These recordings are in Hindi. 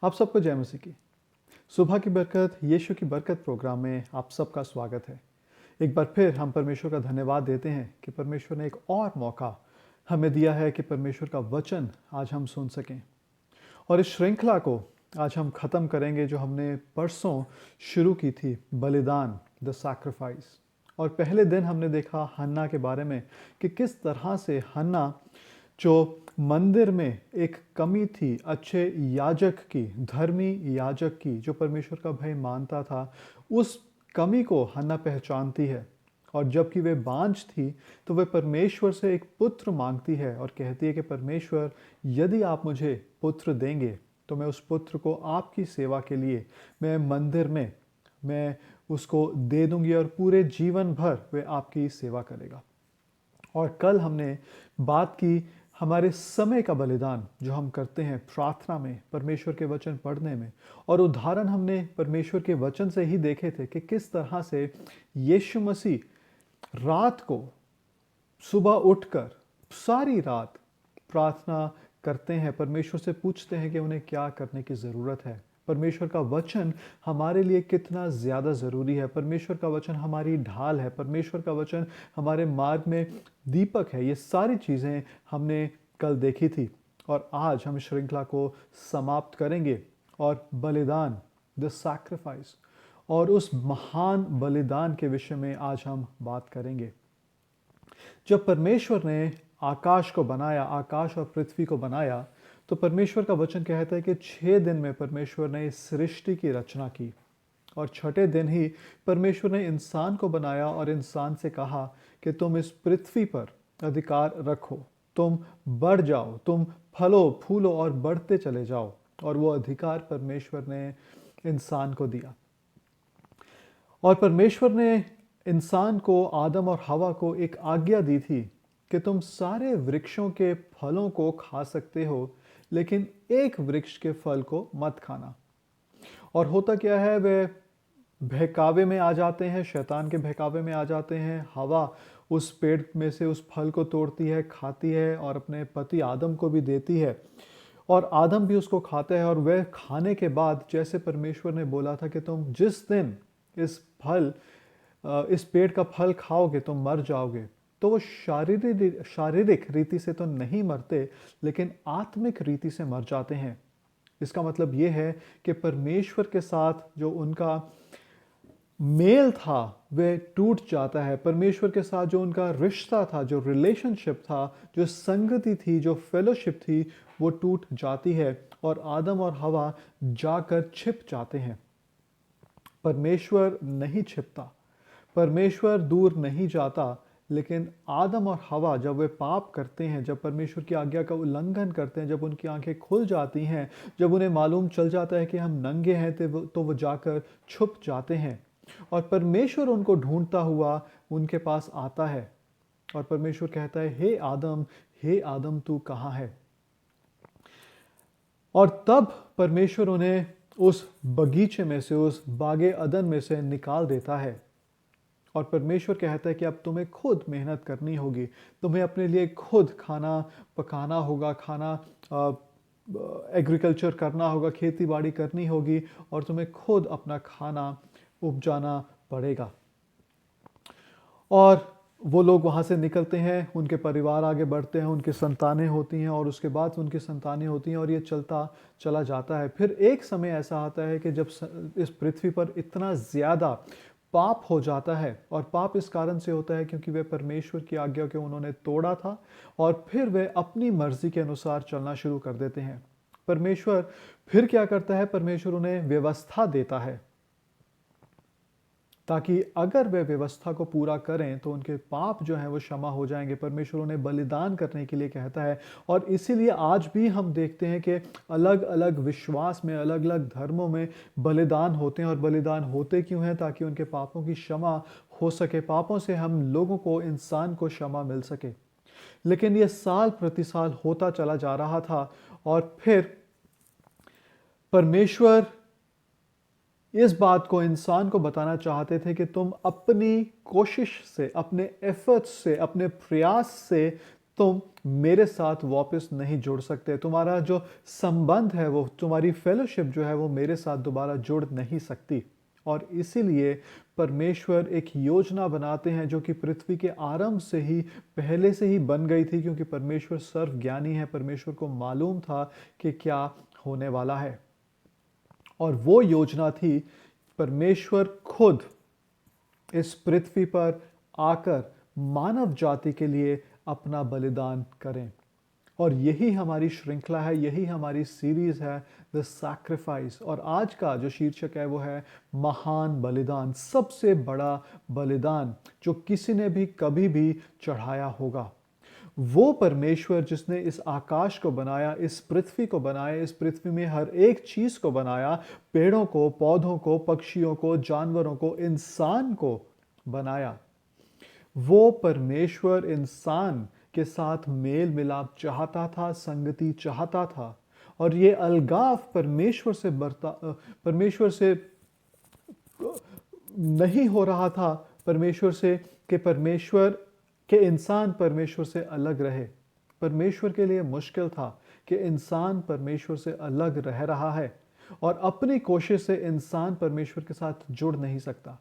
आप सबको जय मसीह की। सुबह की बरकत, यीशु की बरकत प्रोग्राम में आप सबका स्वागत है। एक बार फिर हम परमेश्वर का धन्यवाद देते हैं कि परमेश्वर ने एक और मौका हमें दिया है कि परमेश्वर का वचन आज हम सुन सकें। और इस श्रृंखला को आज हम ख़त्म करेंगे जो हमने परसों शुरू की थी, बलिदान, द सैक्रिफाइस। और पहले दिन हमने देखा हन्ना के बारे में कि किस तरह से हन्ना, जो मंदिर में एक कमी थी अच्छे याजक की, धर्मी याजक की, जो परमेश्वर का भय मानता था, उस कमी को हन्ना पहचानती है। और जबकि वे बांझ थी तो वे परमेश्वर से एक पुत्र मांगती है और कहती है कि परमेश्वर, यदि आप मुझे पुत्र देंगे तो मैं उस पुत्र को आपकी सेवा के लिए मैं मंदिर में मैं उसको दे दूंगी और पूरे जीवन भर वे आपकी सेवा करेगा। और कल हमने बात की हमारे समय का बलिदान जो हम करते हैं प्रार्थना में, परमेश्वर के वचन पढ़ने में। और उदाहरण हमने परमेश्वर के वचन से ही देखे थे कि किस तरह से यीशु मसीह रात को सुबह उठकर सारी रात प्रार्थना करते हैं, परमेश्वर से पूछते हैं कि उन्हें क्या करने की ज़रूरत है। परमेश्वर का वचन हमारे लिए कितना ज़्यादा ज़रूरी है। परमेश्वर का वचन हमारी ढाल है। परमेश्वर का वचन हमारे मार्ग में दीपक है। ये सारी चीज़ें हमने कल देखी थी और आज हम श्रृंखला को समाप्त करेंगे और बलिदान, द सैक्रिफाइस, और उस महान बलिदान के विषय में आज हम बात करेंगे। जब परमेश्वर ने आकाश को बनाया, आकाश और पृथ्वी को बनाया, तो परमेश्वर का वचन कहता है कि 6 दिन में परमेश्वर ने इस सृष्टि की रचना की और छठे दिन ही परमेश्वर ने इंसान को बनाया और इंसान से कहा कि तुम इस पृथ्वी पर अधिकार रखो, तुम बढ़ जाओ, तुम फलो फूलो और बढ़ते चले जाओ। और वो अधिकार परमेश्वर ने इंसान को दिया। और परमेश्वर ने इंसान को, आदम और हवा को एक आज्ञा दी थी कि तुम सारे वृक्षों के फलों को खा सकते हो, लेकिन एक वृक्ष के फल को मत खाना। और होता क्या है, वे बहकावे में आ जाते हैं, शैतान के बहकावे में आ जाते हैं। हवा उस पेड़ में से उस फल को तोड़ती है, खाती है और अपने पति आदम को भी देती है। और आदम भी उसको खाता है और वह खाने के बाद, जैसे परमेश्वर ने बोला था कि तुम जिस दिन इस पेड़ का फल खाओगे तुम मर जाओगे, तो वो शारीरिक रीति से तो नहीं मरते, लेकिन आत्मिक रीति से मर जाते हैं। इसका मतलब ये है कि परमेश्वर के साथ जो उनका मेल था वह टूट जाता है। परमेश्वर के साथ जो उनका रिश्ता था, जो रिलेशनशिप था, जो संगति थी, जो फेलोशिप थी, वो टूट जाती है और आदम और हवा जाकर छिप जाते हैं। परमेश्वर नहीं छिपता, परमेश्वर दूर नहीं जाता, लेकिन आदम और हवा जब वे पाप करते हैं, जब परमेश्वर की आज्ञा का उल्लंघन करते हैं, जब उनकी आंखें खुल जाती हैं, जब उन्हें मालूम चल जाता है कि हम नंगे हैं, तो वो जाकर छुप जाते हैं। और परमेश्वर उनको ढूंढता हुआ उनके पास आता है और परमेश्वर कहता है, हे आदम तू कहाँ है। और तब परमेश्वर उन्हें उस बगीचे में से, उस बागे अदन में से निकाल देता है और परमेश्वर कहता है कि अब तुम्हें खुद मेहनत करनी होगी, तुम्हें अपने लिए खुद खाना पकाना होगा, खाना एग्रीकल्चर करना होगा, खेती बाड़ी करनी होगी और तुम्हें खुद अपना खाना उपजाना पड़ेगा। और वो लोग वहाँ से निकलते हैं, उनके परिवार आगे बढ़ते हैं, उनकी संतानें होती हैं और उसके बाद उनकी संतानें होती हैं और ये चलता चला जाता है। फिर एक समय ऐसा आता है कि जब इस पृथ्वी पर इतना ज़्यादा पाप हो जाता है, और पाप इस कारण से होता है क्योंकि वे परमेश्वर की आज्ञा को उन्होंने तोड़ा था और फिर वे अपनी मर्जी के अनुसार चलना शुरू कर देते हैं। परमेश्वर फिर क्या करता है, परमेश्वर उन्हें व्यवस्था देता है ताकि अगर वे व्यवस्था को पूरा करें तो उनके पाप जो हैं वो क्षमा हो जाएंगे। परमेश्वर उन्हें बलिदान करने के लिए कहता है और इसीलिए आज भी हम देखते हैं कि अलग अलग विश्वास में, अलग अलग धर्मों में बलिदान होते हैं। और बलिदान होते क्यों हैं? ताकि उनके पापों की क्षमा हो सके, पापों से हम लोगों को, इंसान को क्षमा मिल सके। लेकिन ये साल प्रति साल होता चला जा रहा था और फिर परमेश्वर इस बात को इंसान को बताना चाहते थे कि तुम अपनी कोशिश से, अपने एफर्ट्स से, अपने प्रयास से तुम मेरे साथ वापस नहीं जुड़ सकते। तुम्हारा जो संबंध है, वो तुम्हारी फेलोशिप जो है वो मेरे साथ दोबारा जुड़ नहीं सकती। और इसीलिए परमेश्वर एक योजना बनाते हैं जो कि पृथ्वी के आरंभ से ही पहले से ही बन गई थी, क्योंकि परमेश्वर सर्वज्ञानी है। परमेश्वर को मालूम था कि क्या होने वाला है। और वो योजना थी, परमेश्वर खुद इस पृथ्वी पर आकर मानव जाति के लिए अपना बलिदान करें। और यही हमारी श्रृंखला है, यही हमारी सीरीज है, द सैक्रिफाइस। और आज का जो शीर्षक है वो है महान बलिदान, सबसे बड़ा बलिदान जो किसी ने भी कभी भी चढ़ाया होगा। वो परमेश्वर जिसने इस आकाश को बनाया, इस पृथ्वी को बनाया, इस पृथ्वी में हर एक चीज को बनाया, पेड़ों को, पौधों को, पक्षियों को, जानवरों को, इंसान को बनाया, वो परमेश्वर इंसान के साथ मेल मिलाप चाहता था, संगति चाहता था। और ये अलगाव परमेश्वर से नहीं हो रहा था, परमेश्वर से, कि परमेश्वर के इंसान परमेश्वर से अलग रहे। परमेश्वर के लिए मुश्किल था कि इंसान परमेश्वर से अलग रह रहा है और अपनी कोशिश से इंसान परमेश्वर के साथ जुड़ नहीं सकता।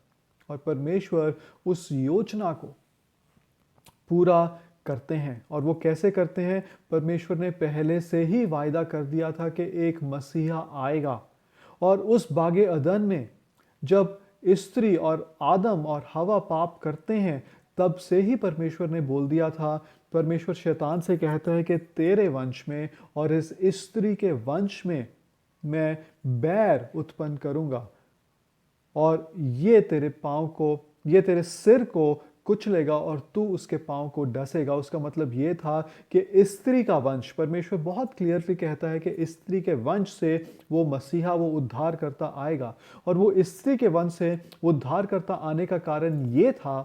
और परमेश्वर उस योजना को पूरा करते हैं। और वो कैसे करते हैं? परमेश्वर ने पहले से ही वायदा कर दिया था कि एक मसीहा आएगा। और उस बागे अदन में जब स्त्री और आदम और हवा पाप करते हैं, तब से ही परमेश्वर ने बोल दिया था। परमेश्वर शैतान से कहता है कि तेरे वंश में और इस स्त्री के वंश में मैं बैर उत्पन्न करूंगा और ये तेरे सिर को कुचलेगा और तू उसके पांव को डसेगा। उसका मतलब ये था कि स्त्री का वंश, परमेश्वर बहुत क्लियरली कहता है कि स्त्री के वंश से वो मसीहा, वो उद्धार करता आएगा। और वो स्त्री के वंश से उद्धार करता आने का कारण ये था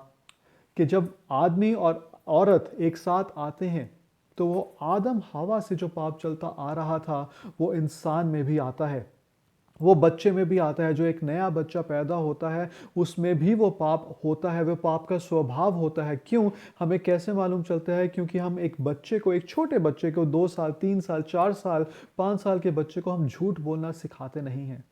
कि जब आदमी और औरत एक साथ आते हैं, तो वो आदम हवा से जो पाप चलता आ रहा था वो इंसान में भी आता है, वो बच्चे में भी आता है। जो एक नया बच्चा पैदा होता है उसमें भी वो पाप होता है, वो पाप का स्वभाव होता है। क्यों? हमें कैसे मालूम चलता है? क्योंकि हम एक बच्चे को, एक छोटे बच्चे को, 2 साल, 3 साल, 4 साल, 5 साल के बच्चे को हम झूठ बोलना सिखाते नहीं हैं।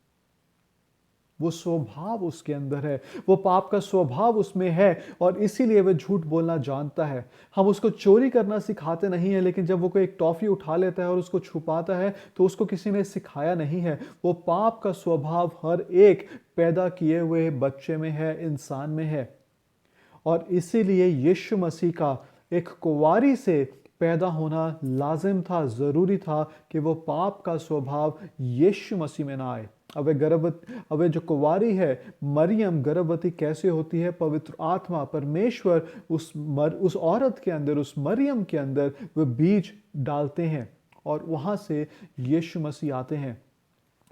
वो स्वभाव उसके अंदर है, वो पाप का स्वभाव उसमें है और इसीलिए वह झूठ बोलना जानता है। हम उसको चोरी करना सिखाते नहीं है, लेकिन जब वो कोई एक टॉफी उठा लेता है और उसको छुपाता है तो उसको किसी ने सिखाया नहीं है। वो पाप का स्वभाव हर एक पैदा किए हुए बच्चे में है, इंसान में है। और इसीलिए यीशु मसीह का एक कुंवारी से पैदा होना लाजिम था, जरूरी था कि वो पाप का स्वभाव यीशु मसीह में ना आए। अब जो कुंवारी है मरियम, गर्भवती कैसे होती है? पवित्र आत्मा, परमेश्वर उस औरत के अंदर, उस मरियम के अंदर वो बीज डालते हैं और वहां से यीशु मसीह आते हैं।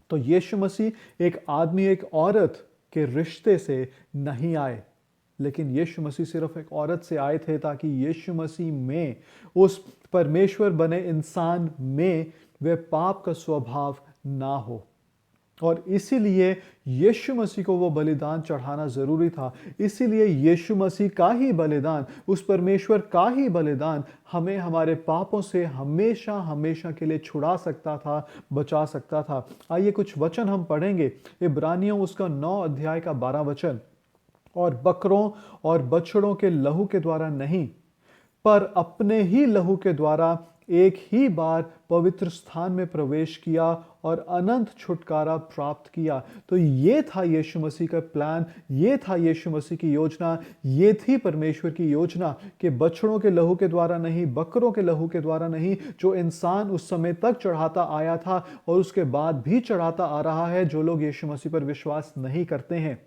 तो यीशु मसीह एक आदमी, एक औरत के रिश्ते से नहीं आए, लेकिन यीशु मसीह सिर्फ एक औरत से आए थे ताकि यीशु मसीह में, उस परमेश्वर बने इंसान में, वह पाप का स्वभाव ना हो। और इसीलिए यीशु मसीह को वो बलिदान चढ़ाना जरूरी था। इसीलिए यीशु मसीह का ही बलिदान, उस परमेश्वर का ही बलिदान हमें हमारे पापों से हमेशा हमेशा के लिए छुड़ा सकता था, बचा सकता था। आइए कुछ वचन हम पढ़ेंगे। इब्रानियों उसका 9 अध्याय का 12 वचन। और बकरों और बछड़ों के लहू के द्वारा नहीं, पर अपने ही लहू के द्वारा एक ही बार पवित्र स्थान में प्रवेश किया और अनंत छुटकारा प्राप्त किया। तो ये था यीशु मसीह का प्लान, ये था यीशु मसीह की योजना, ये थी परमेश्वर की योजना कि बछड़ों के लहू के द्वारा नहीं, बकरों के लहू के द्वारा नहीं, जो इंसान उस समय तक चढ़ाता आया था और उसके बाद भी चढ़ाता आ रहा है, जो लोग यीशु मसीह पर विश्वास नहीं करते हैं।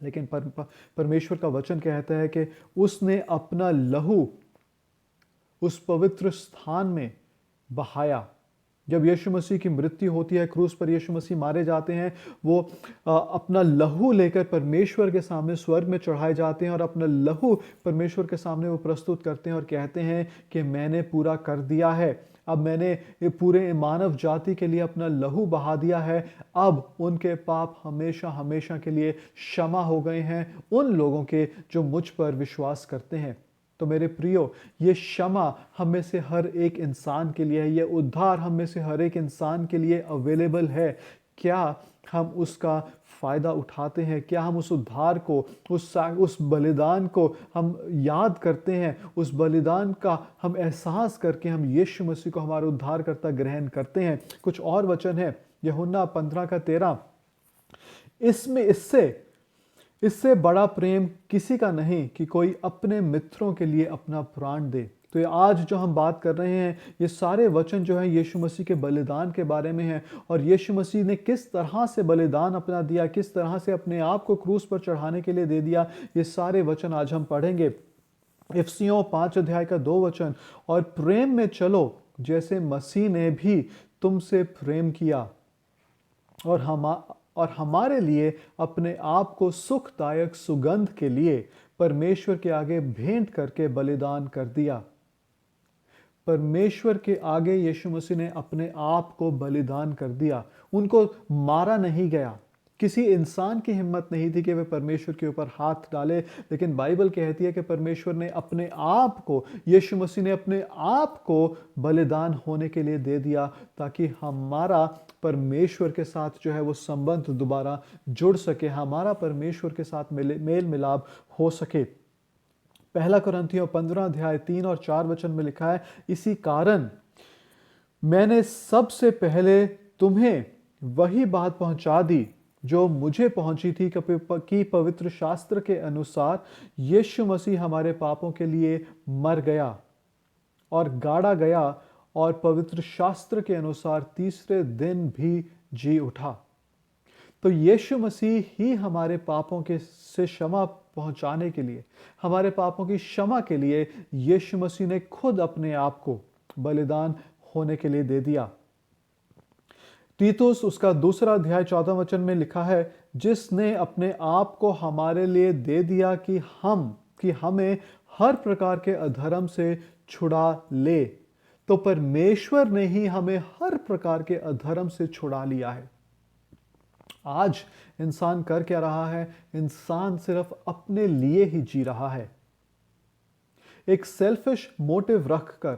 लेकिन परमेश्वर का वचन कहता है कि उसने अपना लहू उस पवित्र स्थान में बहाया। जब यीशु मसीह की मृत्यु होती है, क्रूस पर यीशु मसीह मारे जाते हैं, वो अपना लहू लेकर परमेश्वर के सामने स्वर्ग में चढ़ाए जाते हैं और अपना लहू परमेश्वर के सामने वो प्रस्तुत करते हैं और कहते हैं कि मैंने पूरा कर दिया है। अब मैंने पूरे मानव जाति के लिए अपना लहू बहा दिया है। अब उनके पाप हमेशा हमेशा के लिए क्षमा हो गए हैं, उन लोगों के जो मुझ पर विश्वास करते हैं। तो मेरे प्रियो, ये क्षमा हम में से हर एक इंसान के लिए है, ये उद्धार हम में से हर एक इंसान के लिए अवेलेबल है। क्या हम उसका फ़ायदा उठाते हैं? क्या हम उस उद्धार को, उस बलिदान को हम याद करते हैं? उस बलिदान का हम एहसास करके हम यीशु मसीह को हमारा उद्धारकर्ता ग्रहण करते हैं? कुछ और वचन है, यूहन्ना 15:13, इसमें इससे इससे बड़ा प्रेम किसी का नहीं कि कोई अपने मित्रों के लिए अपना प्राण दे। तो ये आज जो हम बात कर रहे हैं, ये सारे वचन जो हैं यीशु मसीह के बलिदान के बारे में हैं, और यीशु मसीह ने किस तरह से बलिदान अपना दिया, किस तरह से अपने आप को क्रूस पर चढ़ाने के लिए दे दिया, ये सारे वचन आज हम पढ़ेंगे। इफिसियों 5:2 और प्रेम में चलो जैसे मसीह ने भी तुमसे प्रेम किया और हमारे लिए अपने आप को सुखदायक सुगंध के लिए परमेश्वर के आगे भेंट करके बलिदान कर दिया। परमेश्वर के आगे यीशु मसीह ने अपने आप को बलिदान कर दिया। उनको मारा नहीं गया। किसी इंसान की हिम्मत नहीं थी कि वह परमेश्वर के ऊपर हाथ डाले, लेकिन बाइबल कहती है कि परमेश्वर ने अपने आप को, यीशु मसीह ने अपने आप को बलिदान होने के लिए दे दिया, ताकि हमारा परमेश्वर के साथ जो है वो संबंध दोबारा जुड़ सके, हमारा परमेश्वर के साथ मेल मिलाप हो सके। पहला कुरिन्थियों 15:3 और 4 में लिखा है, इसी कारण मैंने सबसे पहले तुम्हें वही बात पहुंचा दी जो मुझे पहुंची थी कि पवित्र शास्त्र के अनुसार यीशु मसीह हमारे पापों के लिए मर गया और गाड़ा गया और पवित्र शास्त्र के अनुसार तीसरे दिन भी जी उठा। तो यीशु मसीह ही हमारे पापों के से क्षमा पहुंचाने के लिए, हमारे पापों की क्षमा के लिए यीशु मसीह ने खुद अपने आप को बलिदान होने के लिए दे दिया। तीतुस उसका 2 अध्याय 14 में लिखा है, जिसने अपने आप को हमारे लिए दे दिया कि हमें हर प्रकार के अधर्म से छुड़ा ले। तो परमेश्वर ने ही हमें हर प्रकार के अधर्म से छुड़ा लिया है। आज इंसान कर क्या रहा है? इंसान सिर्फ अपने लिए ही जी रहा है। एक सेल्फिश मोटिव रखकर,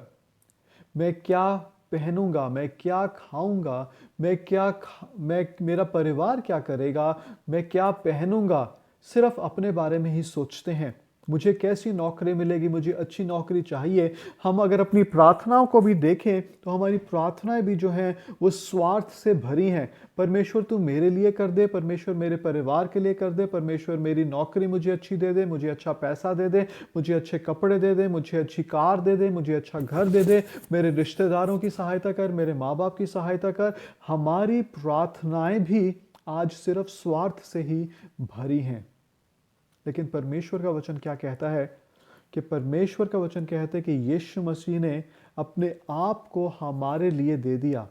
मैं क्या पहनूंगा, मैं क्या खाऊंगा, मेरा परिवार क्या करेगा, मैं क्या पहनूंगा, सिर्फ अपने बारे में ही सोचते हैं। मुझे कैसी नौकरी मिलेगी, मुझे अच्छी नौकरी चाहिए। हम अगर अपनी प्रार्थनाओं को भी देखें तो हमारी प्रार्थनाएं भी जो हैं वो स्वार्थ से भरी हैं। परमेश्वर तू मेरे लिए कर दे, परमेश्वर मेरे परिवार के लिए कर दे, परमेश्वर मेरी नौकरी मुझे अच्छी दे दे, मुझे अच्छा पैसा दे दे, मुझे अच्छे कपड़े दे दे, मुझे अच्छी कार दे दे, मुझे अच्छा घर दे दे, मेरे रिश्तेदारों की सहायता कर, मेरे माँ बाप की सहायता कर। हमारी प्रार्थनाएं भी आज सिर्फ स्वार्थ से ही भरी हैं। लेकिन परमेश्वर का वचन क्या कहता है? कि परमेश्वर का वचन कहता है कि यीशु मसीह ने अपने आप को हमारे लिए दे दिया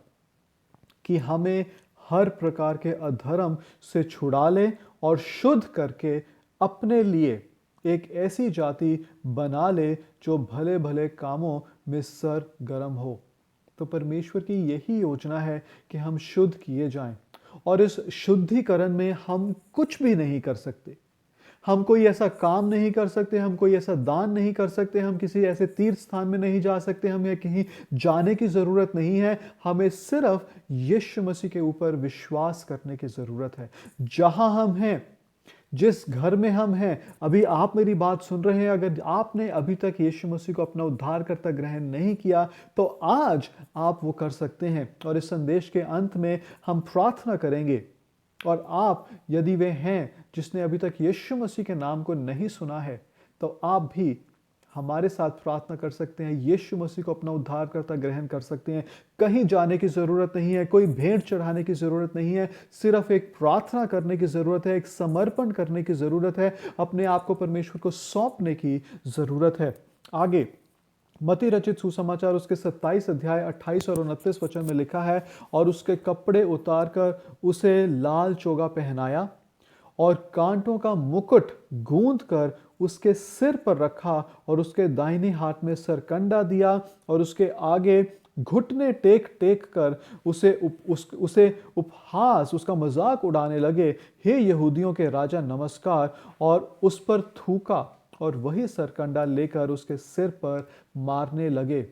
कि हमें हर प्रकार के अधर्म से छुड़ा ले और शुद्ध करके अपने लिए एक ऐसी जाति बना ले जो भले भले कामों में सरगर्म हो। तो परमेश्वर की यही योजना है कि हम शुद्ध किए जाएं, और इस शुद्धिकरण में हम कुछ भी नहीं कर सकते। हम कोई ऐसा काम नहीं कर सकते, हम कोई ऐसा दान नहीं कर सकते, हम किसी ऐसे तीर्थ स्थान में नहीं जा सकते, हमें कहीं जाने की ज़रूरत नहीं है। हमें सिर्फ यीशु मसीह के ऊपर विश्वास करने की ज़रूरत है। जहां हम हैं, जिस घर में हम हैं, अभी आप मेरी बात सुन रहे हैं, अगर आपने अभी तक यीशु मसीह को अपना उद्धारकर्ता ग्रहण नहीं किया तो आज आप वो कर सकते हैं। और इस संदेश के अंत में हम प्रार्थना करेंगे, और आप यदि वे हैं जिसने अभी तक यीशु मसीह के नाम को नहीं सुना है, तो आप भी हमारे साथ प्रार्थना कर सकते हैं, यीशु मसीह को अपना उद्धारकर्ता ग्रहण कर सकते हैं। कहीं जाने की ज़रूरत नहीं है, कोई भेंट चढ़ाने की ज़रूरत नहीं है, सिर्फ एक प्रार्थना करने की ज़रूरत है, एक समर्पण करने की ज़रूरत है, अपने आप को परमेश्वर को सौंपने की ज़रूरत है। आगे मत्ती रचित सुसमाचार उसके 27 अध्याय 28 और 29 में लिखा है, और उसके कपड़े उतारकर उसे लाल चोगा पहनाया और कांटों का मुकुट गूंथ कर उसके सिर पर रखा और उसके दाहिने हाथ में सरकंडा दिया और उसके आगे घुटने टेक टेक कर उसे उपहास, उसका मजाक उड़ाने लगे, हे यहूदियों के राजा नमस्कार, और उस पर थूका और वही सरकंडा लेकर उसके सिर पर मारने लगे।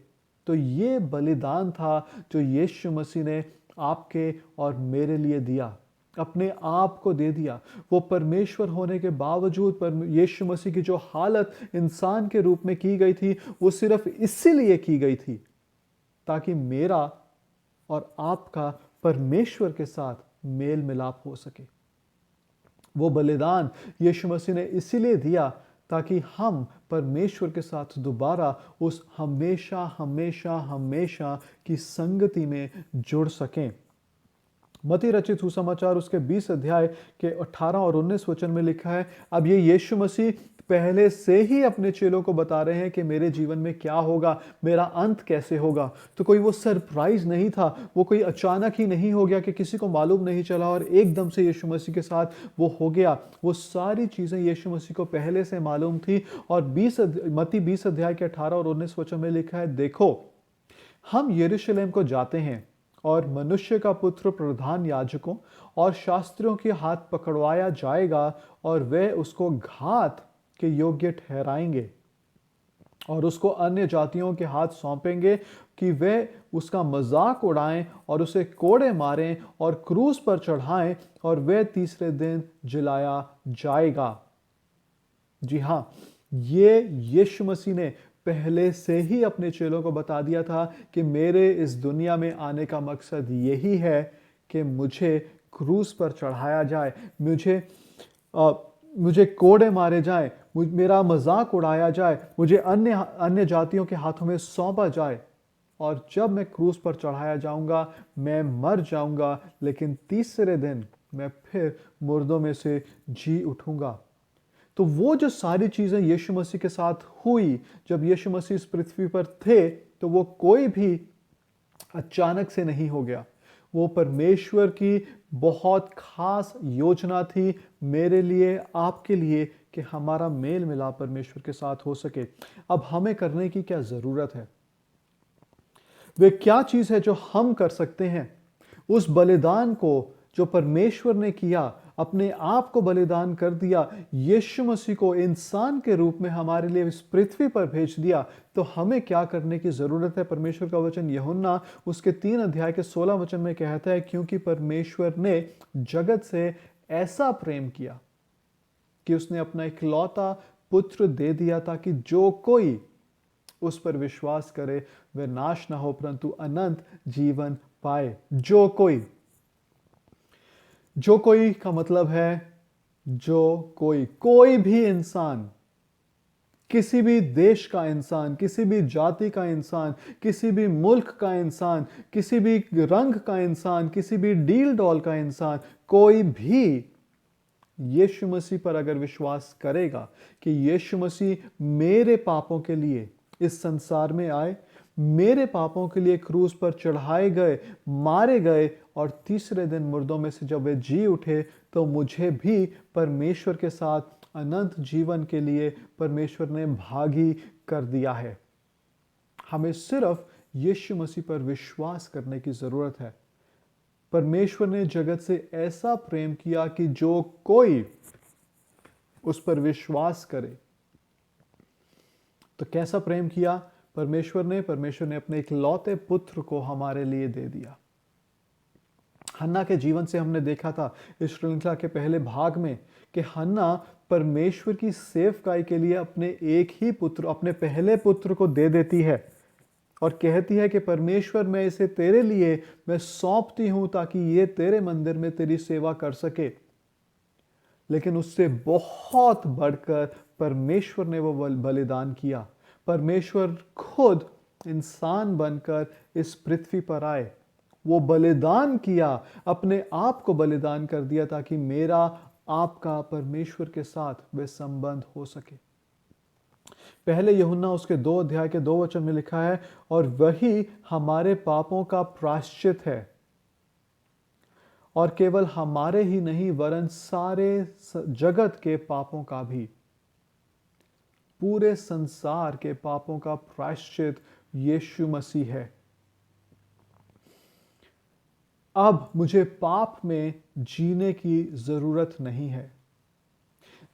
तो ये बलिदान था जो यीशु मसीह ने आपके और मेरे लिए दिया, अपने आप को दे दिया। वो परमेश्वर होने के बावजूद पर यीशु मसीह की जो हालत इंसान के रूप में की गई थी, वो सिर्फ इसीलिए की गई थी ताकि मेरा और आपका परमेश्वर के साथ मेल मिलाप हो सके। वो बलिदान यीशु मसीह ने इसीलिए दिया ताकि हम परमेश्वर के साथ दोबारा उस हमेशा हमेशा हमेशा की संगति में जुड़ सकें। मत्ती रचित सुसमाचार उसके 20 अध्याय के 18 और 19 वचन में लिखा है, अब ये यीशु मसीह पहले से ही अपने चेलों को बता रहे हैं कि मेरे जीवन में क्या होगा, मेरा अंत कैसे होगा। तो कोई वो सरप्राइज नहीं था, वो कोई अचानक ही नहीं हो गया कि किसी को मालूम नहीं चला और एकदम से यीशु मसीह के साथ वो हो गया। वो सारी चीजें यीशु मसीह को पहले से मालूम थी। और मत्ती 20 अध्याय के 18 और 19 वचन में लिखा है, देखो हम यरूशलेम को जाते हैं और मनुष्य का पुत्र प्रधान याजकों और शास्त्रियों के हाथ पकड़वाया जाएगा और वे उसको घात के योग्य ठहराएंगे और उसको अन्य जातियों के हाथ सौंपेंगे कि वे उसका मजाक उड़ाएं और उसे कोड़े मारें और क्रूस पर चढ़ाएं और वे तीसरे दिन जलाया जाएगा। जी हाँ, ये यीशु मसीह ने पहले से ही अपने चेलों को बता दिया था कि मेरे इस दुनिया में आने का मकसद यही है कि मुझे क्रूस पर चढ़ाया जाए, मुझे कोड़े मारे जाए, मेरा मजाक उड़ाया जाए, मुझे अन्य जातियों के हाथों में सौंपा जाए और जब मैं क्रूस पर चढ़ाया जाऊंगा, मैं मर जाऊंगा, लेकिन तीसरे दिन मैं फिर मुर्दों में से जी उठूंगा। तो वो जो सारी चीजें यीशु मसीह के साथ हुई, जब यीशु मसीह इस पृथ्वी पर थे, तो वो कोई भी अचानक से नहीं हो गया। वो परमेश्वर की बहुत खास योजना थी मेरे लिए, आपके लिए, कि हमारा मेल मिलाप परमेश्वर के साथ हो सके। अब हमें करने की क्या जरूरत है? वे क्या चीज है जो हम कर सकते हैं? उस बलिदान को जो परमेश्वर ने किया, अपने आप को बलिदान कर दिया, यीशु मसीह को इंसान के रूप में हमारे लिए इस पृथ्वी पर भेज दिया, तो हमें क्या करने की जरूरत है? परमेश्वर का वचन यूहन्ना उसके 3 अध्याय के 16 वचन में कहता है, क्योंकि परमेश्वर ने जगत से ऐसा प्रेम किया कि उसने अपना इकलौता पुत्र दे दिया ताकि जो कोई उस पर विश्वास करे वह नाश ना हो परंतु अनंत जीवन पाए। जो कोई का मतलब है जो कोई भी इंसान, किसी भी देश का इंसान, किसी भी जाति का इंसान, किसी भी मुल्क का इंसान, किसी भी रंग का इंसान, किसी भी डील डॉल का इंसान, कोई भी यीशु मसीह पर अगर विश्वास करेगा कि यीशु मसीह मेरे पापों के लिए इस संसार में आए, मेरे पापों के लिए क्रूस पर चढ़ाए गए, मारे गए और तीसरे दिन मुर्दों में से जब वे जी उठे, तो मुझे भी परमेश्वर के साथ अनंत जीवन के लिए परमेश्वर ने भागी कर दिया है। हमें सिर्फ यीशु मसीह पर विश्वास करने की जरूरत है। परमेश्वर ने जगत से ऐसा प्रेम किया कि जो कोई उस पर विश्वास करे। तो कैसा प्रेम किया परमेश्वर ने अपने इकलौते पुत्र को हमारे लिए दे दिया। हन्ना के जीवन से हमने देखा था इस श्रृंखला के पहले भाग में कि हन्ना परमेश्वर की सेवकाई के लिए अपने एक ही पुत्र, अपने पहले पुत्र को दे देती है और कहती है कि परमेश्वर, मैं इसे तेरे लिए मैं सौंपती हूं ताकि ये तेरे मंदिर में तेरी सेवा कर सके। लेकिन उससे बहुत बढ़कर परमेश्वर ने वो बलिदान किया। परमेश्वर खुद इंसान बनकर इस पृथ्वी पर आए, वो बलिदान किया, अपने आप को बलिदान कर दिया ताकि मेरा आपका परमेश्वर के साथ वे संबंध हो सके। पहले यूहन्ना उसके 2 अध्याय के 2 वचन में लिखा है, और वही हमारे पापों का प्रायश्चित है, और केवल हमारे ही नहीं वरन सारे जगत के पापों का भी। पूरे संसार के पापों का प्रायश्चित यीशु मसीह है। अब मुझे पाप में जीने की जरूरत नहीं है।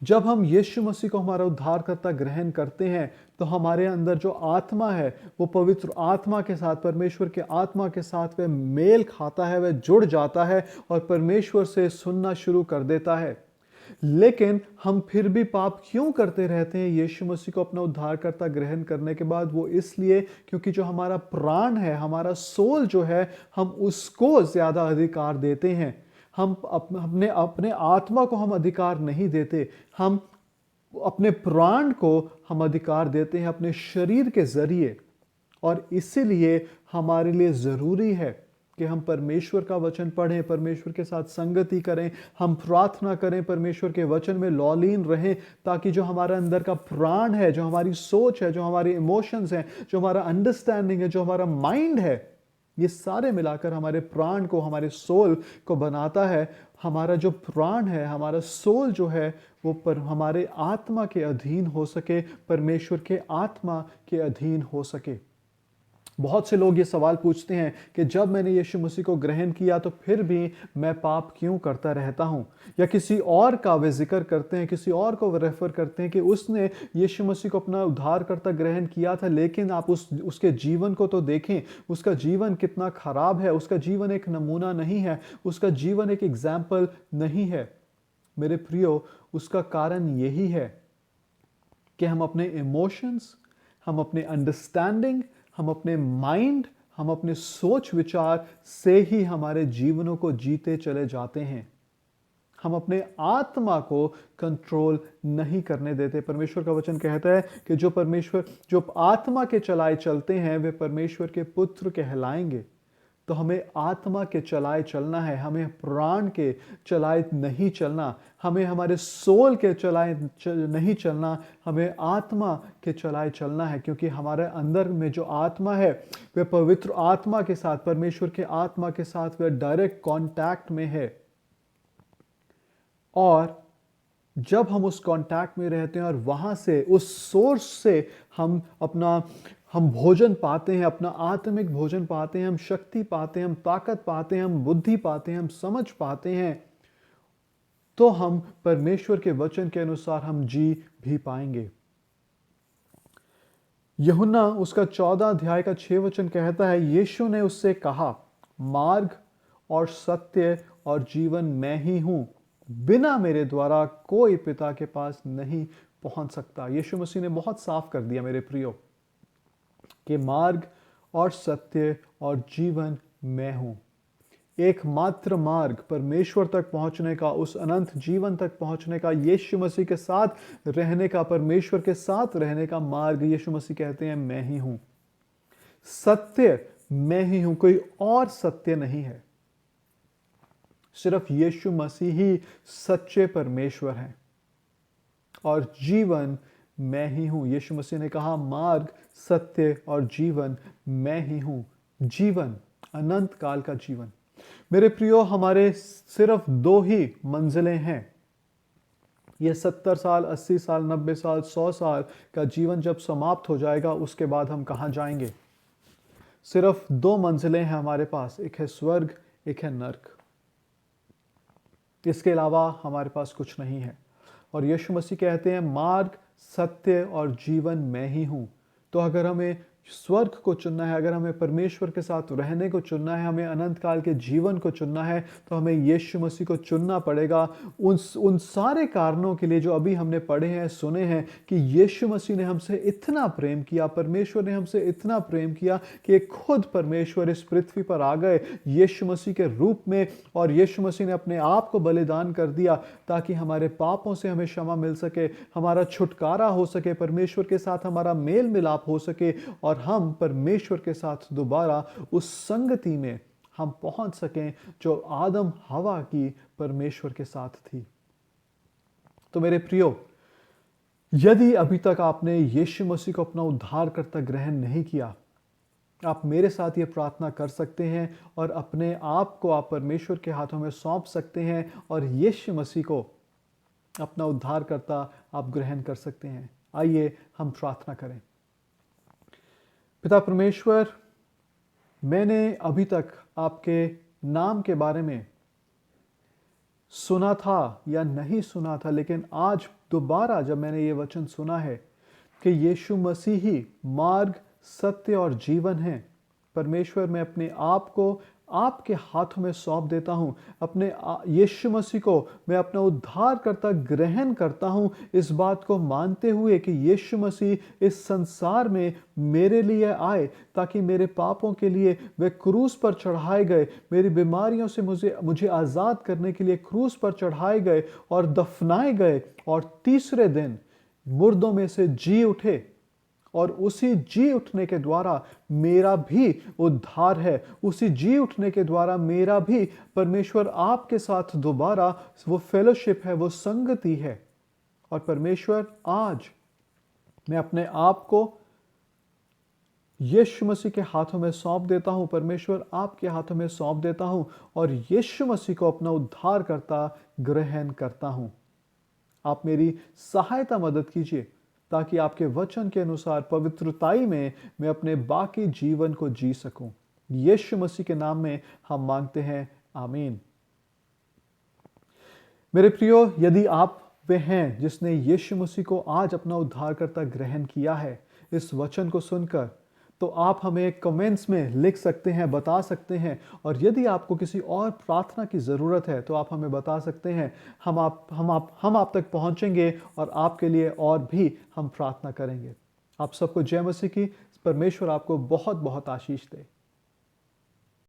जब हम यीशु मसीह को हमारा उद्धारकर्ता ग्रहण करते हैं तो हमारे अंदर जो आत्मा है वो पवित्र आत्मा के साथ, परमेश्वर के आत्मा के साथ वह मेल खाता है, वह जुड़ जाता है और परमेश्वर से सुनना शुरू कर देता है। लेकिन हम फिर भी पाप क्यों करते रहते हैं यीशु मसीह को अपना उद्धारकर्ता ग्रहण करने के बाद? वो इसलिए क्योंकि जो हमारा प्राण है, हमारा सोल जो है, हम उसको ज्यादा अधिकार देते हैं। हम अपने अपने आत्मा को हम अधिकार नहीं देते, हम अपने प्राण को हम अधिकार देते हैं अपने शरीर के जरिए। और इसीलिए हमारे लिए जरूरी है कि हम परमेश्वर का वचन पढ़ें, परमेश्वर के साथ संगति करें, हम प्रार्थना करें, परमेश्वर के वचन में लौलीन रहें, ताकि जो हमारा अंदर का प्राण है, जो हमारी सोच है, जो हमारे इमोशंस हैं, जो हमारा अंडरस्टैंडिंग है, जो हमारा माइंड है, ये सारे मिलाकर हमारे प्राण को, हमारे सोल को बनाता है। हमारा जो प्राण है, हमारा सोल जो है, वो पर हमारे आत्मा के अधीन हो सके, परमेश्वर के आत्मा के अधीन हो सके। बहुत से लोग ये सवाल पूछते हैं कि जब मैंने यीशु मसीह को ग्रहण किया तो फिर भी मैं पाप क्यों करता रहता हूं? या किसी और का वे जिक्र करते हैं, किसी और को रेफर करते हैं कि उसने यीशु मसीह को अपना उद्धारकर्ता ग्रहण किया था, लेकिन आप उसके जीवन को तो देखें, उसका जीवन कितना खराब है, उसका जीवन एक नमूना नहीं है, उसका जीवन एक एग्जाम्पल नहीं है। मेरे प्रियो, उसका कारण यही है कि हम अपने इमोशंस, हम अपने अंडरस्टैंडिंग, हम अपने माइंड, हम अपने सोच विचार से ही हमारे जीवनों को जीते चले जाते हैं। हम अपने आत्मा को कंट्रोल नहीं करने देते। परमेश्वर का वचन कहता है कि जो आत्मा के चलाए चलते हैं वे परमेश्वर के पुत्र कहलाएंगे। तो हमें आत्मा के चलाए चलना है, हमें प्राण के चलाए नहीं चलना, हमें हमारे सोल के चलाए नहीं चलना, हमें आत्मा के चलाए चलना है। क्योंकि हमारे अंदर में जो आत्मा है वह पवित्र आत्मा के साथ, परमेश्वर के आत्मा के साथ वह डायरेक्ट कांटेक्ट में है। और जब हम उस कांटेक्ट में रहते हैं और वहां से, उस सोर्स से हम भोजन पाते हैं, अपना आत्मिक भोजन पाते हैं, हम शक्ति पाते हैं, हम ताकत पाते हैं, हम बुद्धि पाते हैं, हम समझ पाते हैं, तो हम परमेश्वर के वचन के अनुसार हम जी भी पाएंगे। यूहन्ना उसका 14 अध्याय का 6 वचन कहता है, यीशु ने उससे कहा, मार्ग और सत्य और जीवन मैं ही हूं, बिना मेरे द्वारा कोई पिता के पास नहीं पहुंच सकता। यीशु मसीह ने बहुत साफ कर दिया मेरे प्रियो कि मार्ग और सत्य और जीवन मैं हूं। एकमात्र मार्ग परमेश्वर तक पहुंचने का, उस अनंत जीवन तक पहुंचने का, यीशु मसीह के साथ रहने का, परमेश्वर के साथ रहने का मार्ग यीशु मसीह कहते हैं मैं ही हूं। सत्य मैं ही हूं, कोई और सत्य नहीं है। सिर्फ यीशु मसीह ही सच्चे परमेश्वर हैं। और जीवन मैं ही हूं। यीशु मसीह ने कहा, मार्ग, सत्य और जीवन मैं ही हूं। जीवन, अनंत काल का जीवन। मेरे प्रियो, हमारे सिर्फ 2 ही मंजिलें हैं। ये 70 साल, 80 साल, 90 साल, 100 साल का जीवन जब समाप्त हो जाएगा, उसके बाद हम कहां जाएंगे? सिर्फ 2 मंजिलें हैं हमारे पास, एक है स्वर्ग, एक है नर्क। इसके अलावा हमारे पास कुछ नहीं है। और यीशु मसीह कहते हैं, मार्ग, सत्य और जीवन मैं ही हूं। तो अगर हमें स्वर्ग को चुनना है, अगर हमें परमेश्वर के साथ रहने को चुनना है, हमें अनंत काल के जीवन को चुनना है, तो हमें यीशु मसीह को चुनना पड़ेगा। उन सारे कारणों के लिए जो अभी हमने पढ़े हैं, सुने हैं, कि यीशु मसीह ने हमसे इतना प्रेम किया, परमेश्वर ने हमसे इतना प्रेम किया कि खुद परमेश्वर इस पृथ्वी पर आ गए यीशु मसीह के रूप में, और यीशु मसीह ने अपने आप को बलिदान कर दिया ताकि हमारे पापों से हमें क्षमा मिल सके, हमारा छुटकारा हो सके, परमेश्वर के साथ हमारा मेल मिलाप हो सके, और हम परमेश्वर के साथ दोबारा उस संगति में हम पहुंच सकें जो आदम हवा की परमेश्वर के साथ थी। तो मेरे प्रियो, यदि अभी तक आपने यीशु मसीह को अपना उद्धारकर्ता ग्रहण नहीं किया, आप मेरे साथ ये प्रार्थना कर सकते हैं और अपने आप को आप परमेश्वर के हाथों में सौंप सकते हैं और यीशु मसीह को अपना उद्धारकर्ता आप ग्रहण कर सकते हैं। आइए हम प्रार्थना करें। पिता परमेश्वर, मैंने अभी तक आपके नाम के बारे में सुना था या नहीं सुना था, लेकिन आज दोबारा जब मैंने ये वचन सुना है कि यीशु मसीह ही मार्ग, सत्य और जीवन है, परमेश्वर मैं अपने आप को आपके हाथों में सौंप देता हूँ। अपने यीशु मसीह को मैं अपना उद्धारकर्ता ग्रहण करता हूँ, इस बात को मानते हुए कि यीशु मसीह इस संसार में मेरे लिए आए ताकि मेरे पापों के लिए वे क्रूस पर चढ़ाए गए, मेरी बीमारियों से मुझे आज़ाद करने के लिए क्रूस पर चढ़ाए गए और दफनाए गए, और तीसरे दिन मुर्दों में से जी उठे, और उसी जी उठने के द्वारा मेरा भी उद्धार है। उसी जी उठने के द्वारा मेरा भी परमेश्वर आपके साथ दोबारा वो फेलोशिप है, वो संगति है। और परमेश्वर आज मैं अपने आप को यीशु मसीह के हाथों में सौंप देता हूं, परमेश्वर आपके हाथों में सौंप देता हूं, और यीशु मसीह को अपना उद्धार करता ग्रहण करता हूं। आप मेरी सहायता मदद कीजिए ताकि आपके वचन के अनुसार पवित्रताई में मैं अपने बाकी जीवन को जी सकूं। यीशु मसीह के नाम में हम मांगते हैं, आमीन। मेरे प्रियो, यदि आप वे हैं जिसने यीशु मसीह को आज अपना उद्धारकर्ता ग्रहण किया है, इस वचन को सुनकर, तो आप हमें कमेंट्स में लिख सकते हैं, बता सकते हैं। और यदि आपको किसी और प्रार्थना की ज़रूरत है तो आप हमें बता सकते हैं। हम आप तक पहुंचेंगे और आपके लिए और भी हम प्रार्थना करेंगे। आप सबको जय मसीह की। परमेश्वर आपको बहुत बहुत आशीष दे।